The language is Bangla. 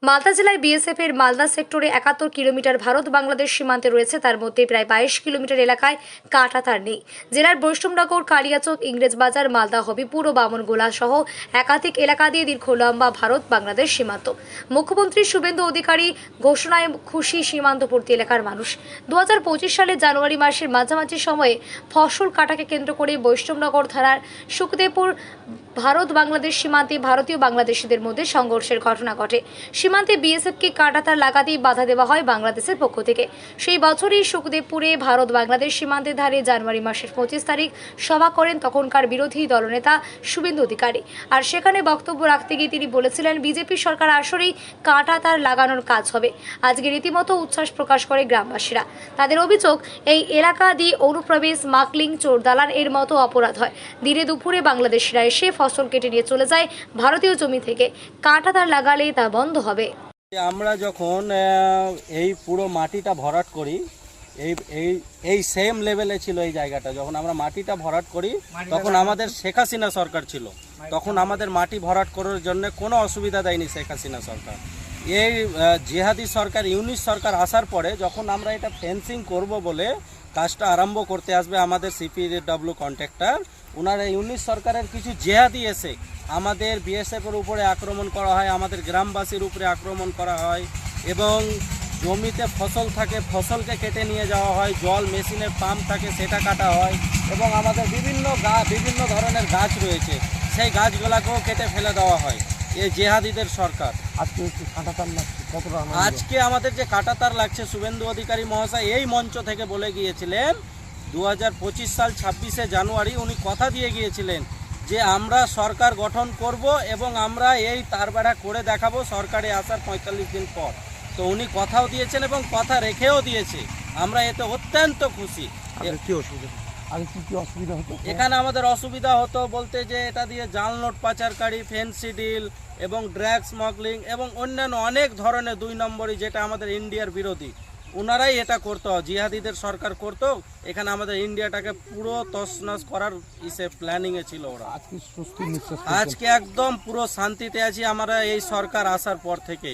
মালদা জেলায় বিএসএফ এর মালদা সেক্টরে 71 কিলোমিটার ভারত বাংলাদেশ সীমান্তে রয়েছে। তার মধ্যে প্রায় 22 কিলোমিটার এলাকায় কাঁটাতার নেই। জেলার বৈষ্ণবনগর, কালিয়াচক, ইংরেজবাজার, মালদা, হবিপুর ও বামনগোলা সহ একাধিক এলাকা দিয়ে দীর্ঘ লম্বা ভারত বাংলাদেশ সীমান্ত। মুখ্যমন্ত্রী শুভেন্দু অধিকারী ঘোষণায় খুশি সীমান্তবর্তী এলাকার মানুষ। 2025 সালের জানুয়ারি মাসের মাঝামাঝি সময়ে ফসল কাটাকে কেন্দ্র করে বৈষ্ণবনগর থানার সুখদেবপুর ভারত বাংলাদেশ সীমান্তে ভারতীয় বাংলাদেশিদের মধ্যে সংঘর্ষের ঘটনা ঘটে। সীমান্তে বিএসএফকে কাঁটাতার লাগাতেই বাধা দেওয়া হয় বাংলাদেশের পক্ষ থেকে। সেই বছরই সুখদেবপুরে ভারত বাংলাদেশ সীমান্তের ধারে জানুয়ারি মাসের 25 তারিখ সভা করেন তখনকার বিরোধী দলনেতা শুভেন্দু অধিকারী। আর সেখানে বক্তব্য রাখতে গিয়ে তিনি বলেছিলেন, বিজেপি সরকার আসলেই কাঁটাতার লাগানোর কাজ হবে। আজকে রীতিমতো উচ্ছ্বাস প্রকাশ করে গ্রামবাসীরা। তাদের অভিযোগ, এই এলাকা দিয়ে অনুপ্রবেশ, স্মাগলিং, চোর দালান এর মতো অপরাধ হয়। দিনে দুপুরে বাংলাদেশিরা এসে ফসল কেটে নিয়ে চলে যায় ভারতীয় জমি থেকে। কাঁটাতার লাগালে তা বন্ধ হবে। আমরা যখন এই পুরো মাটিটা ভরাট করি, এই এই এই সেম লেভেলে ছিল এই জায়গাটা। যখন আমরা মাটিটা ভরাট করি তখন আমাদের শেখ হাসিনা সরকার ছিল। তখন আমাদের মাটি ভরাট করার জন্য কোনো অসুবিধা দেয়নি শেখ হাসিনা সরকার। এই জিহাদি সরকার, ইউনিশ সরকার আসার পরে যখন আমরা এটা ফেন্সিং করব বলে কাজটা আরম্ভ করতে আসবে আমাদের সিপিডব্লিউ কন্ট্রাক্টর, ওনারা ইউনিশ সরকারের কিছু জেহাদি এসে আমাদের বিএসএফের উপরে আক্রমণ করা হয়, আমাদের গ্রামবাসীর উপরে আক্রমণ করা হয় এবং জমিতে ফসল থাকে, ফসলকে কেটে নিয়ে যাওয়া হয়, জল মেশিনের পাম্প থাকে সেটা কাটা হয় এবং আমাদের বিভিন্ন ধরনের গাছ রয়েছে সেই গাছগুলোকেও কেটে ফেলে দেওয়া হয় এই জেহাদিদের সরকার। আজকে আমাদের যে কাঁটাতার লাগছে, শুভেন্দু অধিকারী মহাশয় এই মঞ্চ থেকে বলে গিয়েছিলেন 2025 সাল 26শে জানুয়ারি উনি কথা দিয়ে গিয়েছিলেন যে আমরা সরকার গঠন করব এবং আমরা এই তারবেড়া করে দেখাবো সরকারে আসার 45 দিন পর। তো উনি কথাও দিয়েছেন এবং কথা রেখেও দিয়েছে। আমরা এতে অত্যন্ত খুশি। এখানে আমাদের অসুবিধা হতো বলতে যে এটা দিয়ে জাল নোট পাচারকারী, ফেন্সি ডিল এবং ড্রাগ স্মাগলিং এবং অন্যান্য অনেক ধরনের 2 নম্বরই যেটা আমাদের ইন্ডিয়ার বিরোধী, ওনারাই এটা করতো, জিহাদিদের সরকার করতো। এখানে আমাদের ইন্ডিয়াটাকে পুরো তছনছ করার প্ল্যানিংয়ে ছিল ওরা। আজকে একদম পুরো শান্তিতে আছি আমরা এই সরকার আসার পর থেকে।